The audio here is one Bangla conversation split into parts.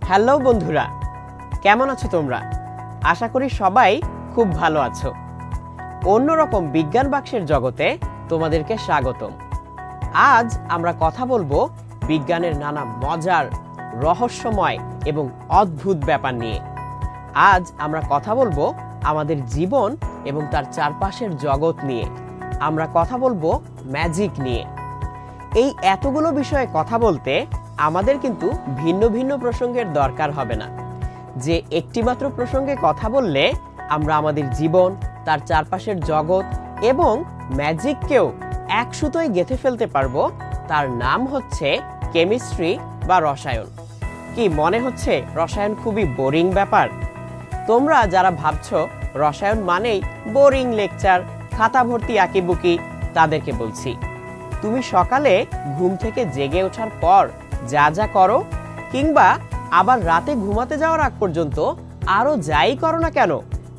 হ্যালো বন্ধুরা, কেমন আছো তোমরা? আশা করি সবাই খুব ভালো আছো। অন্যরকম বিজ্ঞান বাক্সের জগতে তোমাদেরকে স্বাগতম। আজ আমরা কথা বলবো বিজ্ঞানের নানা মজার, রহস্যময় এবং অদ্ভুত ব্যাপার নিয়ে। আজ আমরা কথা বলবো আমাদের জীবন এবং তার চারপাশের জগৎ নিয়ে। আমরা কথা বলবো ম্যাজিক নিয়ে। এই এতগুলো বিষয়ে কথা বলতে আমাদের কিন্তু ভিন্ন ভিন্ন প্রসঙ্গের দরকার হবে না। যে একটিমাত্র প্রসঙ্গে কথা বললে আমরা আমাদের জীবন, তার চারপাশের জগৎ এবং ম্যাজিককেও এক সুতোয় গেঁথে ফেলতে পারবো, তার নাম হচ্ছে কেমিস্ট্রি বা রসায়ন। কি মনে হচ্ছে রসায়ন খুবই বোরিং ব্যাপার? তোমরা যারা ভাবছো রসায়ন মানেই বোরিং লেকচার, খাতা ভর্তি আঁকিবুকি, তাদেরকে বলছি, তুমি সকালে ঘুম থেকে জেগে ওঠার পর যা যা করো, কিংবা আবার রাতে ঘুমাতে যাওয়ার আগ পর্যন্ত আরো যাই করো না কেন,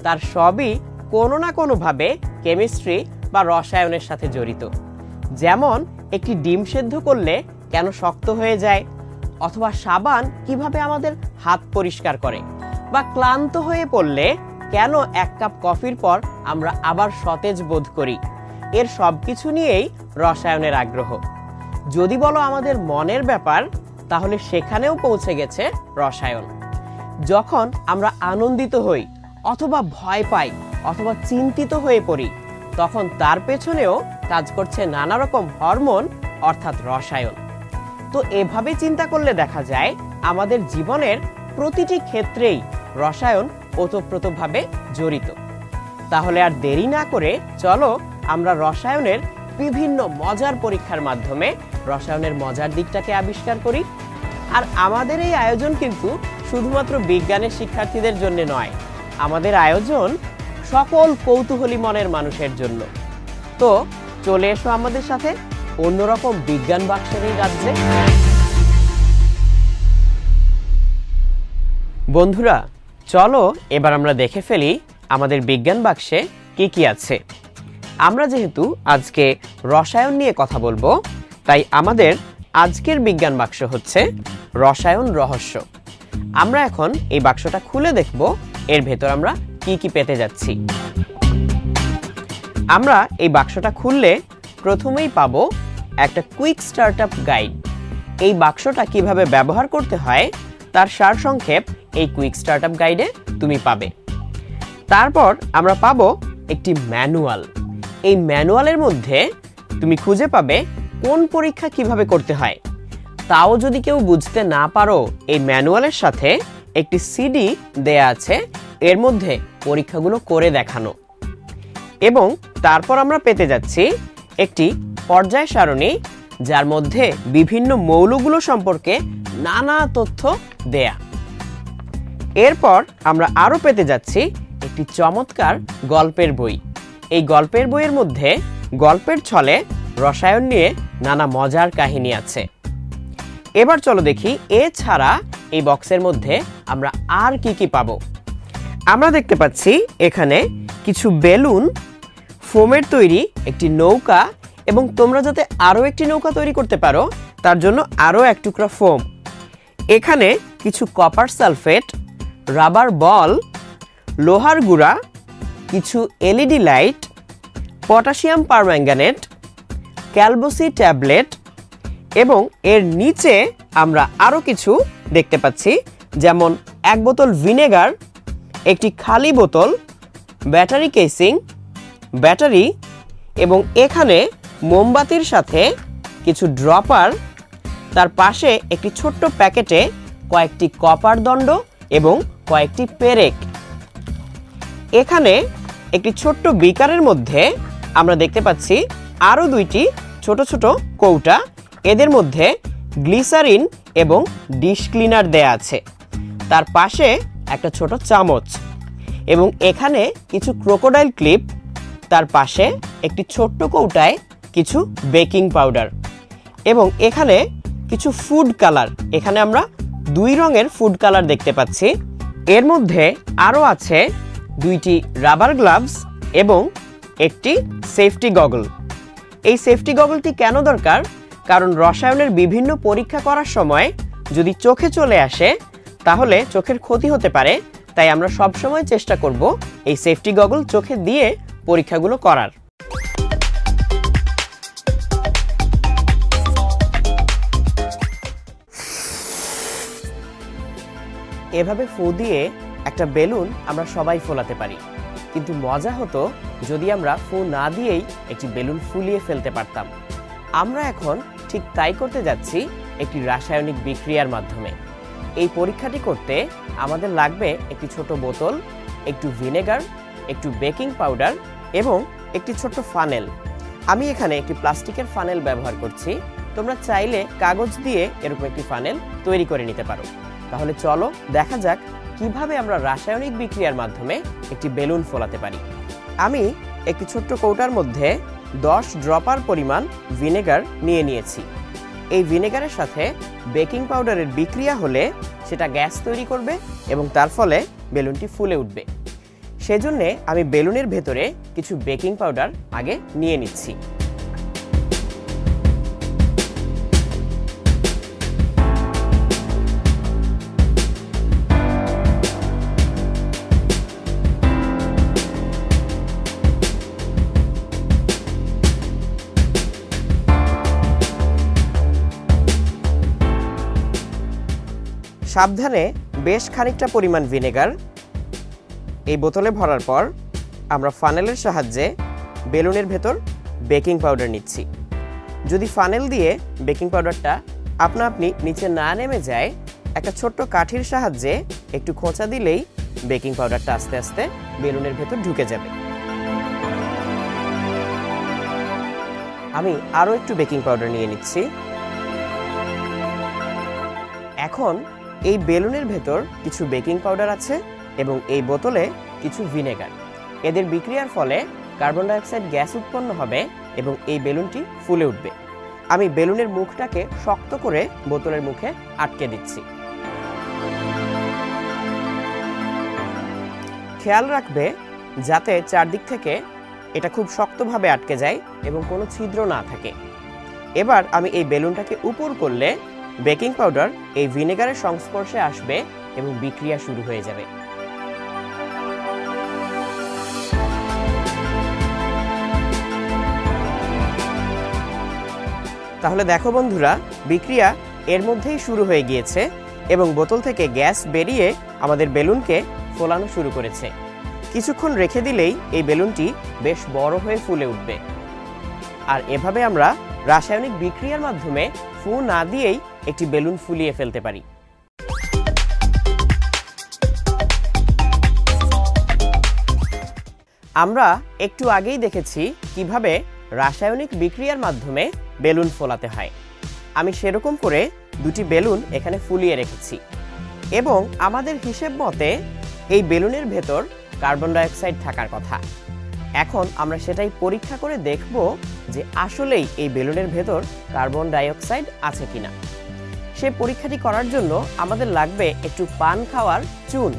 তার সবই কোনো না কোনোভাবে কেমিস্ট্রি বা রসায়নের সাথে জড়িত। যেমন একটি ডিম সেদ্ধ করলে কেন শক্ত হয়ে যায়, অথবা সাবান কিভাবে আমাদের হাত পরিষ্কার করে, বা ক্লান্ত হয়ে পড়লে কেন এক কাপ কফির পর আমরা আবার সতেজ বোধ করি, এর সবকিছু নিয়েই রসায়নের আগ্রহ। যদি বলো আমাদের মনের ব্যাপার, তাহলে সেখানেও পৌঁছে গেছে রসায়ন। যখন আমরা আনন্দিত হই, অথবা ভয় পাই, অথবা চিন্তিত হয়ে পড়ি, তখন তার পেছনেও কাজ করছে নানা রকম হরমোন, অর্থাৎ রসায়ন। তো এভাবে চিন্তা করলে দেখা যায় আমাদের জীবনের প্রতিটি ক্ষেত্রেই রসায়ন ওতপ্রোতভাবে জড়িত। তাহলে আর দেরি না করে চলো আমরা রসায়নের বিভিন্ন মজার পরীক্ষার মাধ্যমে রসায়নের মজার দিকটাকে আবিষ্কার করি। আর আমাদের এই আয়োজন কিন্তু শুধুমাত্র বিজ্ঞানের শিক্ষার্থীদের জন্য নয়, আমাদের আয়োজন সকল কৌতূহলী মনের মানুষের জন্য। তো চলে এসো আমাদের সাথে অন্যরকম বিজ্ঞান বাক্সের এই রাজ্যে। বন্ধুরা চলো এবার আমরা দেখে ফেলি আমাদের বিজ্ঞান বাক্সে কি কি আছে। আমরা যেহেতু আজকে রসায়ন নিয়ে কথা বলবো, তাই আমাদের আজকের বিজ্ঞান বাক্স হচ্ছে রসায়ন রহস্য। আমরা এখন এই বাক্সটা খুলে দেখব এর ভেতর আমরা কি কি পেতে যাচ্ছি। আমরা এই বাক্সটা খুললে প্রথমেই পাবো একটা কুইক স্টার্টআপ গাইড। এই বাক্সটা কিভাবে ব্যবহার করতে হয় তার সারসংক্ষেপ এই কুইক স্টার্টআপ গাইডে তুমি পাবে। তারপর আমরা পাবো একটি ম্যানুয়াল। এই ম্যানুয়ালের মধ্যে তুমি খুঁজে পাবে কোন পরীক্ষা কিভাবে করতে হয়। তাও যদি কেউ বুঝতে না পারো, এই ম্যানুয়ালের সাথে একটি সিডি দেয়া আছে, এর মধ্যে পরীক্ষাগুলো করে দেখানো। এবং তারপর আমরা পেতে যাচ্ছি একটি পর্যায় সারণী, যার মধ্যে বিভিন্ন মৌলগুলো সম্পর্কে নানা তথ্য দেয়া। এরপর আমরা আরো পেতে যাচ্ছি একটি চমৎকার গল্পের বই। এই গল্পের বইয়ের মধ্যে গল্পের ছলে রসায়ন নিয়ে নানা মজার কাহিনী আছে। এবার চলো দেখি এছাড়া এই বক্সের মধ্যে আমরা আর কি কি পাবো। আমরা দেখতে পাচ্ছি এখানে কিছু বেলুন, ফোমের তৈরি একটি নৌকা, এবং তোমরা যাতে আরো একটি নৌকা তৈরি করতে পারো তার জন্য আরো এক টুকরা ফোম। এখানে কিছু কপার সালফেট, রাবার বল, লোহার গুঁড়া, কিছু এলইডি লাইট, পটাশিয়াম পারম্যাঙ্গানেট, ক্যালবোসি ট্যাবলেট, এবং এর নিচে আমরা আরো কিছু দেখতে পাচ্ছি, যেমন এক বোতল ভিনেগার, একটি খালি বোতল, ব্যাটারি কেসিং, ব্যাটারি, এবং এখানে মোমবাতির সাথে কিছু ড্রপার, তার পাশে একটি ছোট্ট প্যাকেটে কয়েকটি কপার দণ্ড এবং কয়েকটি পেরেক। এখানে একটি ছোট্ট বিকারের মধ্যে আমরা দেখতে পাচ্ছি আরো দুইটি ছোট ছোট কৌটা এদের মধ্যে গ্লিসারিন এবং ডিশ ক্লিনার দেয়া আছে, তার পাশে একটা ছোট চামচ, এবং এখানে কিছু ক্রোকোডাইল ক্লিপ, তার পাশে একটি ছোট্ট কৌটায় কিছু বেকিং পাউডার, এবং এখানে কিছু ফুড কালার। এখানে আমরা 2 রঙের ফুড কালার দেখতে পাচ্ছি। এর মধ্যে আরও আছে 2টি রাবার গ্লাভস এবং একটি সেফটি গগল। এই সেফটি গগলটি কেন দরকার? কারণ রসায়নের বিভিন্ন পরীক্ষা করার সময় যদি চোখে চলে আসে তাহলে চোখের ক্ষতি হতে পারে, তাই আমরা সবসময় চেষ্টা করব এই সেফটি গগল চোখে দিয়ে পরীক্ষাগুলো করার। এভাবে ফু দিয়ে একটা বেলুন আমরা সবাই ফোলাতে পারি, কিন্তু মজা হতো যদি আমরা ফু না দিয়েই একটি বেলুন ফুলিয়ে ফেলতে পারতাম। আমরা এখন ঠিক তাই করতে যাচ্ছি একটি রাসায়নিক বিক্রিয়ার মাধ্যমে। এই পরীক্ষাটি করতে আমাদের লাগবে একটি ছোট বোতল, একটু ভিনেগার, একটু বেকিং পাউডার এবং একটি ছোট্ট ফানেল। আমি এখানে একটি প্লাস্টিকের ফানেল ব্যবহার করছি, তোমরা চাইলে কাগজ দিয়ে এরকম একটি ফানেল তৈরি করে নিতে পারো। তাহলে চলো দেখা যাক কিভাবে আমরা রাসায়নিক বিক্রিয়ার মাধ্যমে একটি বেলুন ফোলাতে পারি। আমি একটি ছোট্ট কৌটার মধ্যে 10 ড্রপার পরিমাণ ভিনেগার নিয়ে নিয়েছি। এই ভিনেগারের সাথে বেকিং পাউডারের বিক্রিয়া হলে সেটা গ্যাস তৈরি করবে এবং তার ফলে বেলুনটি ফুলে উঠবে। সেজন্যে আমি বেলুনের ভেতরে কিছু বেকিং পাউডার আগে নিয়ে নিচ্ছি। সাবধানে বেশ খানিকটা পরিমাণ ভিনেগার এই বোতলে ভরার পর আমরা ফানেলের সাহায্যে বেলুনের ভেতর বেকিং পাউডার নিচ্ছি। যদি ফানেল দিয়ে বেকিং পাউডারটা আপনা আপনি নিচে না নেমে যায়, একটা ছোট্ট কাঠির সাহায্যে একটু খোঁচা দিলেই বেকিং পাউডারটা আস্তে আস্তে বেলুনের ভেতর ঢুকে যাবে। আমি আরও একটু বেকিং পাউডার নিয়ে নিচ্ছি। এখন এই বেলুনের ভেতর কিছু বেকিং পাউডার আছে এবং এই বোতলে কিছু ভিনেগার। এদের বিক্রিয়ার ফলে কার্বন ডাইঅক্সাইড গ্যাস উৎপন্ন হবে এবং এই বেলুনটি ফুলে উঠবে। আমি বেলুনের মুখটাকে শক্ত করে বোতলের মুখে আটকে দিচ্ছি। খেয়াল রাখবে যাতে চারদিক থেকে এটা খুব শক্তভাবে আটকে যায় এবং কোনো ছিদ্র না থাকে। এবার আমি এই বেলুনটাকে উপর করলে বেকিং পাউডার এই ভিনেগারের সংস্পর্শে আসবে এবং বিক্রিয়া শুরু হয়ে যাবে। তাহলে দেখো বন্ধুরা, বিক্রিয়া এর মধ্যেই শুরু হয়ে গিয়েছে এবং বোতল থেকে গ্যাস বেরিয়ে আমাদের বেলুনকে ফোলানো শুরু করেছে। কিছুক্ষণ রেখে দিলেই এই বেলুনটি বেশ বড় হয়ে ফুলে উঠবে। আর এভাবে আমরা রাসায়নিক বিক্রিয়ার মাধ্যমে ফু না দিয়েই একটি বেলুন ফুলিয়ে ফেলতে পারি। আমরা একটু আগেই দেখেছি কিভাবে রাসায়নিক বিক্রিয়ার মাধ্যমে বেলুন ফোলাতে হয়। আমি সেরকম করে 2টি বেলুন এখানে ফুলিয়ে রেখেছি এবং আমাদের হিসেব মতে এই বেলুনের ভেতর কার্বন ডাইঅক্সাইড থাকার কথা। এখন আমরা সেটাই পরীক্ষা করে দেখব যে আসলেই এই বেলুনের ভেতর কার্বন ডাইঅক্সাইড আছে কিনা। সেই পরীক্ষাটি করার জন্য আমাদের লাগবে একটু পান খাওয়ার চুন।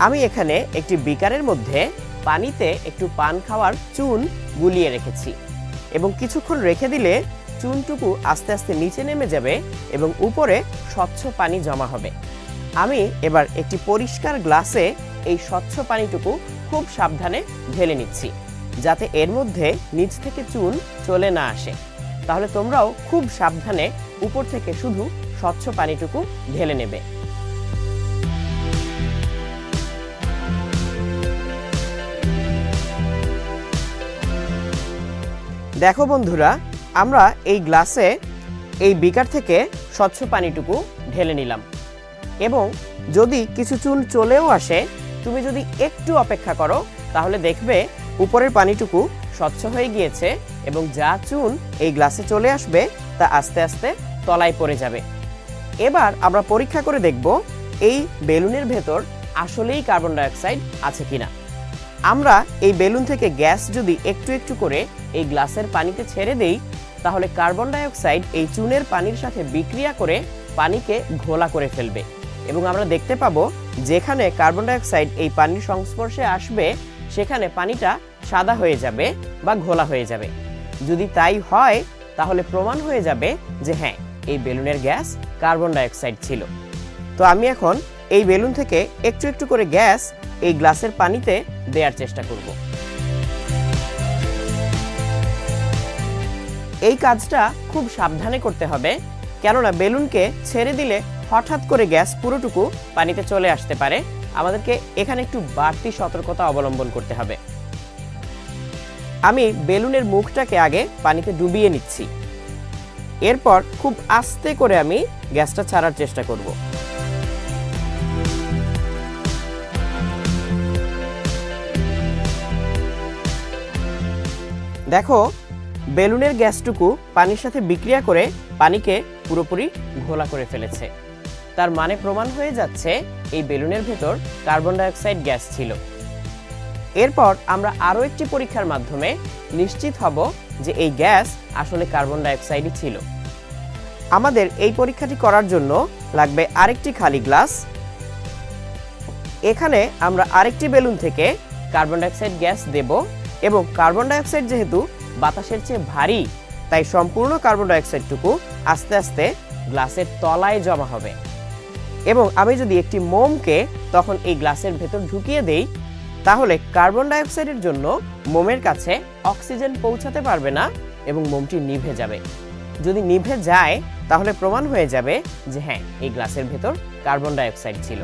আমি এখানে একটি বিকারের মধ্যে পানিতে একটু পান খাওয়ার চুন গুলিয়ে রেখেছি এবং কিছুক্ষণ রেখে দিলে চুনটুকু আস্তে আস্তে নিচে নেমে যাবে এবং উপরে স্বচ্ছ পানি জমা হবে। আমি এবার একটি পরিষ্কার গ্লাসে এই স্বচ্ছ পানিটুকু খুব সাবধানে ঢেলে নিচ্ছি যাতে এর মধ্যে নিচ থেকে চুন চলে না আসে। তাহলে তোমরাও খুব সাবধানে উপর থেকে শুধু স্বচ্ছ পানিটুকু ঢেলে নেবে। দেখো বন্ধুরা, আমরা এই গ্লাসে এই বিকার থেকে স্বচ্ছ পানিটুকু ঢেলে নিলাম এবং যদি কিছু চুন চলেও আসে, তুমি যদি একটু অপেক্ষা করো তাহলে দেখবে উপরের পানিটুকু স্বচ্ছ হয়ে গিয়েছে এবং যা চুন এই গ্লাসে চলে আসবে তা আস্তে আস্তে তলায় পড়ে যাবে। এবার আমরা পরীক্ষা করে দেখব এই বেলুনের ভেতর আসলেই কার্বন ডাই অক্সাইড আছে কিনা। আমরা এই বেলুন থেকে গ্যাস যদি একটু একটু করে এই গ্লাসের পানিতে ছেড়ে দেই, তাহলে কার্বন ডাই অক্সাইড এই চুনের পানির সাথে বিক্রিয়া করে পানিকে ঘোলা করে ফেলবে এবং আমরা দেখতে পাবো যেখানে কার্বন ডাই অক্সাইড এই পানির সংস্পর্শে আসবে সেখানে পানিটা সাদা হয়ে যাবে বা ঘোলা হয়ে যাবে। যদি তাই হয় তাহলে প্রমাণ হয়ে যাবে যে হ্যাঁ, এই বেলুনের গ্যাস কার্বন ডাই অক্সাইড ছিল। তো আমি এখন এই বেলুন থেকে একটু একটু করে গ্যাস এই গ্লাসের পানিতে দেওয়ার চেষ্টা করব। এই কাজটা খুব সাবধানে করতে হবে, কেননা বেলুনকে ছেড়ে দিলে হঠাৎ করে গ্যাস পুরোটুকু পানিতে চলে আসতে পারে। আমাদেরকে এখানে একটু বাড়তি সতর্কতা অবলম্বন করতে হবে। আমি বেলুনের মুখটাকে আগে পানিতে ডুবিয়ে নিচ্ছি, এরপর খুব আস্তে করে আমি গ্যাসটা ছাড়ার চেষ্টা করব। দেখো, বেলুনের গ্যাসটুকু পানির সাথে বিক্রিয়া করে পানিকে পুরোপুরি ঘোলা করে ফেলেছে। তার মানে প্রমাণ হয়ে যাচ্ছে এই বেলুনের ভেতর কার্বন ডাই অক্সাইড গ্যাস ছিল। এরপর আমরা আরও একটি পরীক্ষার মাধ্যমে নিশ্চিত হব যে এই গ্যাস আসলে কার্বন ডাই অক্সাইডই ছিল। আমাদের এই পরীক্ষাটি করার জন্য লাগবে আরেকটি খালি গ্লাস। এখানে আমরা আরেকটি বেলুন থেকে কার্বন ডাই অক্সাইড গ্যাস দেব এবং কার্বন ডাই অক্সাইড যেহেতু বাতাসের চেয়ে ভারী, তাই সম্পূর্ণ কার্বন ডাই অক্সাইডটুকু আস্তে আস্তে গ্লাসের তলায় জমা হবে। এবং আমি যদি একটি মোমকে তখন এই গ্লাসের ভেতর ঢুকিয়ে দেই, তাহলে কার্বন ডাই অক্সাইডের জন্য মোমের কাছে অক্সিজেন পৌঁছাতে পারবে না এবং মোমটি নিভে যাবে। যদি নিভে যায় তাহলে প্রমাণ হয়ে যাবে যে হ্যাঁ, এই গ্লাসের ভেতর কার্বন ডাই অক্সাইড ছিল।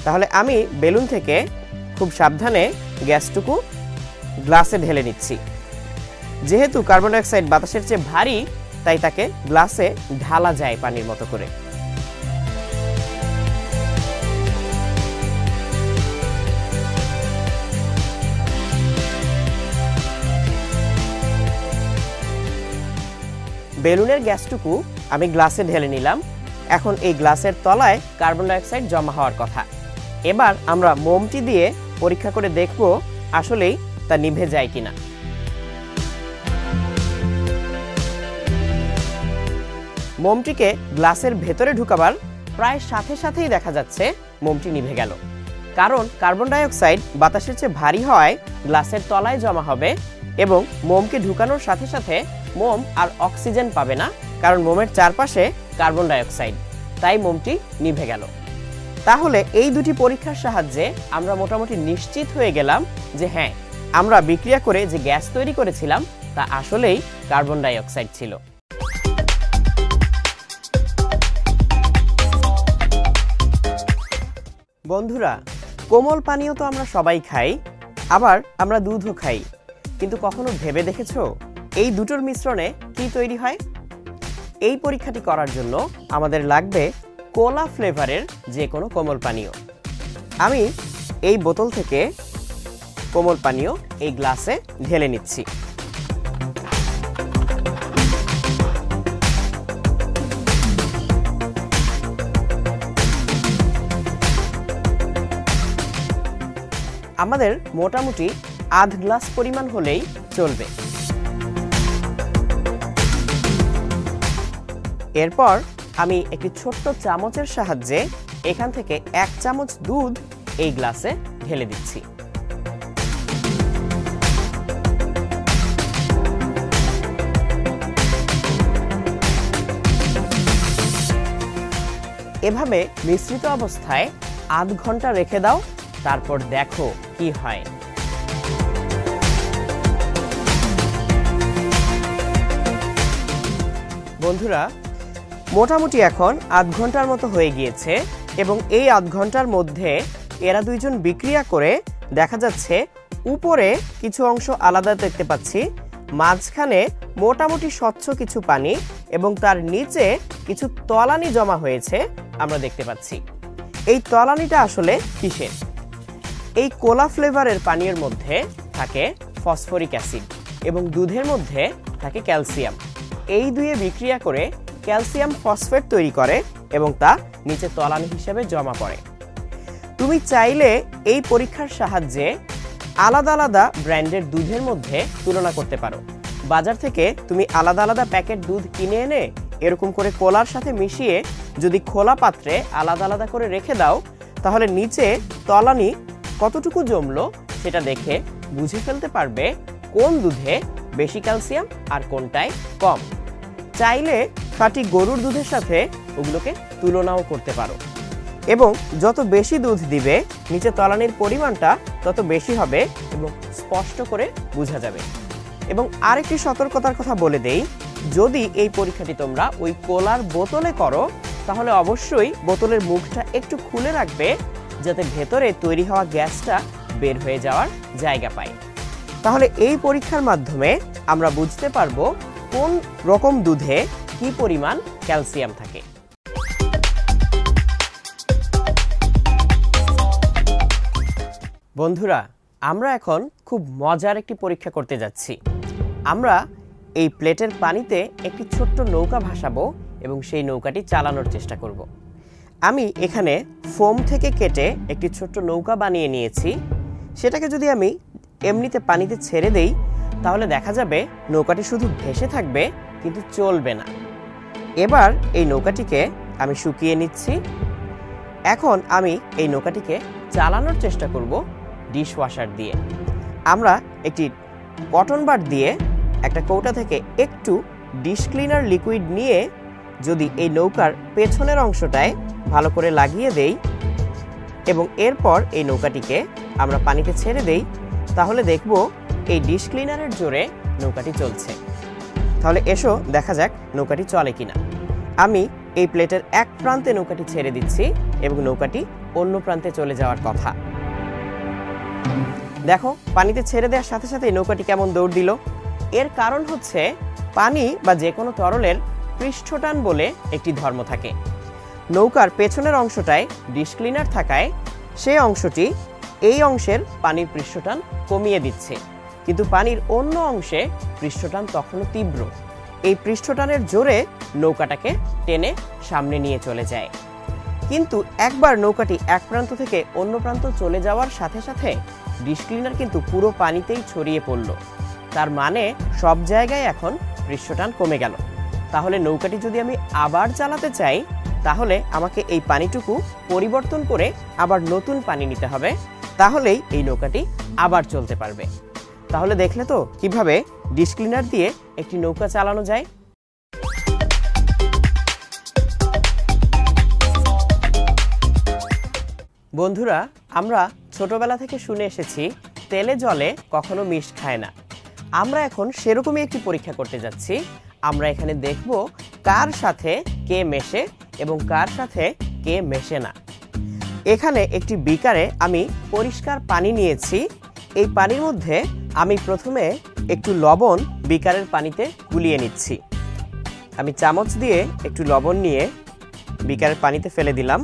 তাহলে আমি বেলুন থেকে খুব সাবধানে গ্যাসটুকু গ্লাসে ঢেলে নিচ্ছি। যেহেতু কার্বন ডাই অক্সাইড বাতাসের চেয়ে ভারী, তাই তাকে গ্লাসে ঢালা যায় পানির মতো করে। বেলুনের গ্যাসটুকু আমি গ্লাসে ঢেলে নিলাম। এখন এই গ্লাসের তলায় কার্বন ডাই অক্সাইড জমা হওয়ার কথা। এবার আমরা মোমটি দিয়ে পরীক্ষা করে দেখব আসলেই তা নিভে যায় কিনা। মোমটিকে গ্লাসের ভেতরে ঢুকাবার প্রায় সাথে সাথেই দেখা যাচ্ছে মোমটি নিভে গেল। কারণ কার্বন ডাই অক্সাইড বাতাসের চেয়ে ভারী হওয়ায় গ্লাসের তলায় জমা হবে এবং মোমকে ঢুকানোর সাথে সাথে মোম আর অক্সিজেন পাবে না, কারণ মোমের চারপাশে কার্বন ডাই অক্সাইড, তাই মোমটি নিভে গেল। তাহলে এই দুটি পরীক্ষার সাহায্যে আমরা মোটামুটি নিশ্চিত হয়ে গেলাম যে হ্যাঁ, আমরা বিক্রিয়া করে যে গ্যাস তৈরি করেছিলাম তা আসলেই কার্বন ডাই অক্সাইড ছিল। বন্ধুরা, কোমল পানীয় তো আমরা সবাই খাই, আবার আমরা দুধও খাই, কিন্তু কখনো ভেবে দেখেছো এই দুটোর মিশ্রণে কি তৈরি হয়? এই পরীক্ষাটি করার জন্য আমাদের লাগবে কোলা ফ্লেভারের যে কোনো কোমল পানীয়। আমি এই বোতল থেকে কোমল পানীয় এই গ্লাসে ঢেলে নিচ্ছি। আমাদের মোটামুটি আধ গ্লাস পরিমাণ হলেই চলবে। এরপর আমি একটি ছোট্ট চামচের সাহায্যে এখান থেকে 1 চামচ দুধ এই গ্লাসে ঢেলে দিচ্ছি। এভাবে মিশ্রিত অবস্থায় আধ ঘন্টা রেখে দাও, তারপর দেখো কি হয়। বন্ধুরা, মোটামুটি এখন আধ ঘন্টার মতো হয়ে গিয়েছে এবং এই আধ ঘন্টার মধ্যে এরা দুইজন বিক্রিয়া করে দেখা যাচ্ছে উপরে কিছু অংশ আলাদা দেখতে পাচ্ছি, মাঝখানে মোটামুটি স্বচ্ছ কিছু পানি এবং তার নিচে কিছু তলানি জমা হয়েছে আমরা দেখতে পাচ্ছি। এই তলানিটা আসলে কিসের? এই কোলা ফ্লেভারের পানীয়ের মধ্যে থাকে ফসফরিক অ্যাসিড এবং দুধের মধ্যে থাকে ক্যালসিয়াম। এই দুয়ে বিক্রিয়া করে ক্যালসিয়াম ফসফেট তৈরি করে এবং তা নিচে তলানি হিসেবে জমা পড়ে। তুমি চাইলে এই পরীক্ষার সাহায্যে আলাদা আলাদা ব্র্যান্ডের দুধের মধ্যে তুলনা করতে পারো। বাজার থেকে তুমি আলাদা আলাদা প্যাকেট দুধ কিনে এনে এরকম করে কলার সাথে মিশিয়ে যদি খোলা পাত্রে আলাদা আলাদা করে রেখে দাও, তাহলে নিচে তলানি কতটুকু জমলো সেটা দেখে বুঝে ফেলতে পারবে কোন দুধে বেশি ক্যালসিয়াম আর কোনটায় কম। চাইলে খাঁটি গরুর দুধের সাথে ওগুলোকে তুলনাও করতে পারো এবং যত বেশি দুধ দিবে নিচে তলানির পরিমাণটা তত বেশি হবে এবং স্পষ্ট করে বোঝা যাবে। এবং আরেকটি সতর্কতার কথা বলে দেই, যদি এই পরীক্ষাটি তোমরা ওই কোলার বোতলে করো তাহলে অবশ্যই বোতলের মুখটা একটু খুলে রাখবে যাতে ভেতরে তৈরি হওয়া গ্যাসটা বের হয়ে যাওয়ার জায়গা পায়। তাহলে এই পরীক্ষার মাধ্যমে আমরা বুঝতে পারবো কোন রকম দুধে কি পরিমাণ ক্যালসিয়াম থাকে। বন্ধুরা, আমরা এখন খুব মজার একটি পরীক্ষা করতে যাচ্ছি। আমরা এই প্লেটের পানিতে একটি ছোট্ট নৌকা ভাসাবো এবং সেই নৌকাটি চালানোর চেষ্টা করব। আমি এখানে ফোম থেকে কেটে একটি ছোট্ট নৌকা বানিয়ে নিয়েছি। সেটাকে যদি আমি এমনিতে পানিতে ছেড়ে দেই তাহলে দেখা যাবে নৌকাটি শুধু ভেসে থাকবে কিন্তু চলবে না। এবার এই নৌকাটিকে আমি শুকিয়ে নিচ্ছি। এখন আমি এই নৌকাটিকে চালানোর চেষ্টা করব ডিশ ওয়াশার দিয়ে। আমরা একটি কটন বাড দিয়ে একটা কৌটা থেকে একটু ডিশ ক্লিনার লিকুইড নিয়ে যদি এই নৌকার পেছনের অংশটায় ভালো করে লাগিয়ে দেই এবং এরপর এই নৌকাটিকে আমরা পানিতে ছেড়ে দেই, তাহলে দেখব এই ডিশ ক্লিনারের জোরে নৌকাটি চলছে। তাহলে এসো দেখা যাক নৌকাটি চলে কিনা। আমি এই প্লেটের এক প্রান্তে নৌকাটি ছেড়ে দিচ্ছি এবং নৌকাটি অন্য প্রান্তে চলে যাওয়ার কথা। দেখো, পানিতে ছেড়ে দেওয়ার সাথে সাথে নৌকাটি কেমন দৌড় দিল। এর কারণ হচ্ছে পানি বা যে কোনো তরলের পৃষ্ঠটান বলে একটি ধর্ম থাকে। নৌকার পেছনের অংশটায় ডিশ ক্লিনার থাকায় সেই অংশটি এই অংশের পানির পৃষ্ঠটান কমিয়ে দিচ্ছে, কিন্তু পানির অন্য অংশে পৃষ্ঠটান তখনও তীব্র। এই পৃষ্ঠটানের জোরে নৌকাটাকে টেনে সামনে নিয়ে চলে যায়। কিন্তু একবার নৌকাটি এক প্রান্ত থেকে অন্য প্রান্ত চলে যাওয়ার সাথে সাথে ডিশ ক্লিনার কিন্তু পুরো পানিতেই ছড়িয়ে পড়ল। তার মানে সব জায়গায় এখন পৃষ্ঠটান কমে গেল। তাহলে নৌকাটি যদি আমি আবার চালাতে চাই তাহলে আমাকে এই পানিটুকু পরিবর্তন করে আবার নতুন পানি নিতে হবে, তাহলেই এই নৌকাটি আবার চলতে পারবে। তাহলে দেখলে তো কিভাবে ডিশ ক্লিনার দিয়ে একটি নৌকা চালানো যায়। বন্ধুরা, আমরা ছোটবেলা থেকে শুনে এসেছি তেলে জলে কখনো মিশ খায় না। আমরা এখন সেরকমই একটি পরীক্ষা করতে যাচ্ছি। আমরা এখানে দেখব কার সাথে কে মেশে এবং কার সাথে কে মেশে না। এখানে একটি বিকারে আমি পরিষ্কার পানি নিয়েছি। এই পানির মধ্যে আমি প্রথমে একটু লবণ বিকারের পানিতে গুলিয়ে নিচ্ছি। আমি চামচ দিয়ে একটু লবণ নিয়ে বিকারের পানিতে ফেলে দিলাম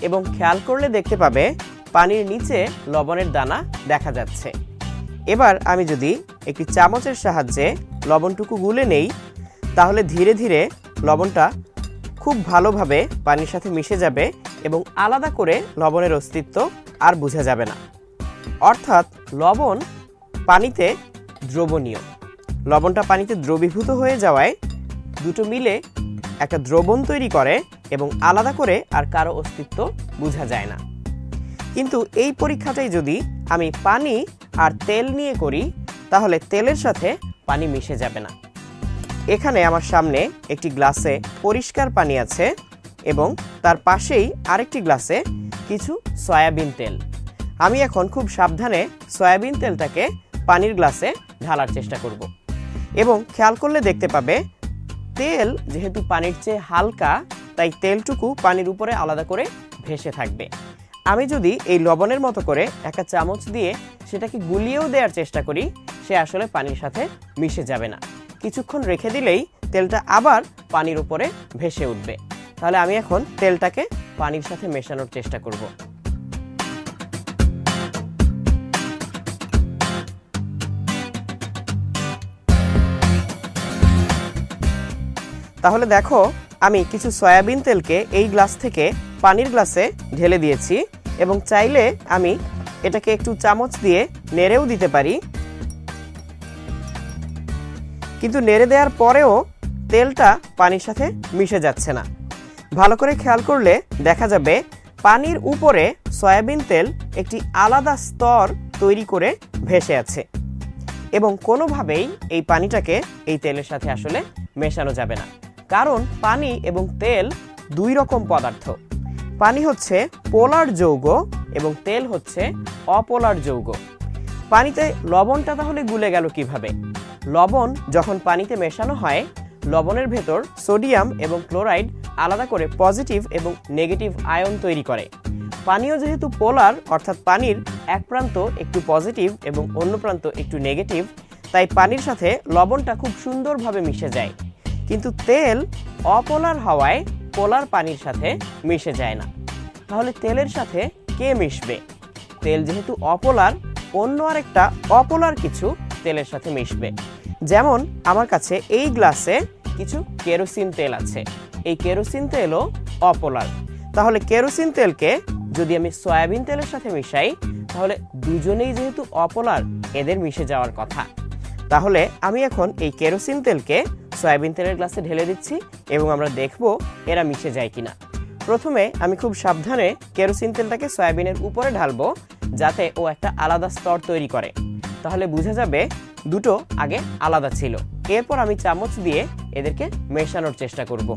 এবং খেয়াল করলে দেখতে পাবে পানির নিচে লবণের দানা দেখা যাচ্ছে। এবার আমি যদি একটি চামচের সাহায্যে লবণটুকু গুলে নেই তাহলে ধীরে ধীরে লবণটা খুব ভালোভাবে পানির সাথে মিশে যাবে এবং আলাদা করে লবণের অস্তিত্ব আর বোঝা যাবে না। অর্থাৎ লবণ পানিতে দ্রবণীয়। লবণটা পানিতে দ্রবীভূত হয়ে যাওয়ায় দুটো মিলে একটা দ্রবণ তৈরি করে এবং আলাদা করে আর কারো অস্তিত্ব বোঝা যায় না। কিন্তু এই পরীক্ষাটাই যদি আমি পানি আর তেল নিয়ে করি তাহলে তেলের সাথে পানি মিশে যাবে না। এখানে আমার সামনে একটি গ্লাসে পরিষ্কার পানি আছে এবং তার পাশেই আরেকটি গ্লাসে কিছু সয়াবিন তেল। আমি এখন খুব সাবধানে সয়াবিন তেলটাকে পানির গ্লাসে ঢালার চেষ্টা করব এবং খেয়াল করলে দেখতে পাবে তেল যেহেতু পানির চেয়ে হালকা তাই তেলটুকু পানির উপরে আলাদা করে ভেসে থাকবে। আমি যদি এই লবণের মতো করে একটা চামচ দিয়ে সেটাকে গুলিয়েও দেওয়ার চেষ্টা করি সে আসলে পানির সাথে মিশে যাবে না। কিছুক্ষণ রেখে দিলেই তেলটা আবার পানির উপরে ভেসে উঠবে। তাহলে আমি এখন তেলটাকে পানির সাথে মেশানোর চেষ্টা করব। তাহলে দেখো আমি কিছু সয়াবিন তেলকে এই গ্লাস থেকে পানির গ্লাসে ঢেলে দিয়েছি এবং চাইলে আমি এটাকে একটু চামচ দিয়ে নেড়েও দিতে পারি, কিন্তু নেড়ে দেওয়ার পরেও তেলটা পানির সাথে মিশে যাচ্ছে না। ভালো করে খেয়াল করলে দেখা যাবে পানির উপরে সয়াবিন তেল একটি আলাদা স্তর তৈরি করে ভেসে আছে এবং কোনোভাবেই এই পানিটাকে এই তেলের সাথে আসলে মেশানো যাবে না, কারণ পানি এবং তেল দুই রকম পদার্থ। পানি হচ্ছে পোলার যৌগ এবং তেল হচ্ছে অপোলার যৌগ। পানিতে লবণটা তাহলে গুলে গেল কিভাবে? লবণ যখন পানিতে মেশানো হয়, লবণের ভেতর সোডিয়াম এবং ক্লোরাইড আলাদা করে পজিটিভ এবং নেগেটিভ আয়ন তৈরি করে। পানীয় যেহেতু পোলার, অর্থাৎ পানির এক প্রান্ত একটু পজিটিভ এবং অন্য প্রান্ত একটু নেগেটিভ, তাই পানির সাথে লবণটা খুব সুন্দরভাবে মিশে যায়। কিন্তু তেল অপোলার হওয়ায় পোলার পানির সাথে মিশে যায় না। তাহলে তেলের সাথে কে মিশবে? তেল যেহেতু অপোলার, অন্য আরেকটা অপোলার কিছু তেলের সাথে মিশবে। যেমন আমার কাছে এই গ্লাসে কিছু কেরোসিন তেল আছে, এই কেরোসিন তেলও অপোলার। তাহলে কেরোসিন তেলকে যদি আমি সয়াবিন তেলের সাথে মিশাই, তাহলে দুজনেই যেহেতু অপোলার, এদের মিশে যাওয়ার কথা। তাহলে আমি এখন এই কেরোসিন তেলকে সয়াবিন তেলের গ্লাসে ঢেলে দিচ্ছি এবং আমরা দেখব এরা মিশে যায় কিনা। প্রথমে আমি খুব সাবধানে কেরোসিন তেলটাকে সয়াবিনের উপরে ঢালবো, যাতে ও একটা আলাদা স্তর তৈরি করে। তাহলে বোঝা যাবে দুটো আগে আলাদা ছিল। এরপর আমি চামচ দিয়ে এদেরকে মেশানোর চেষ্টা করব।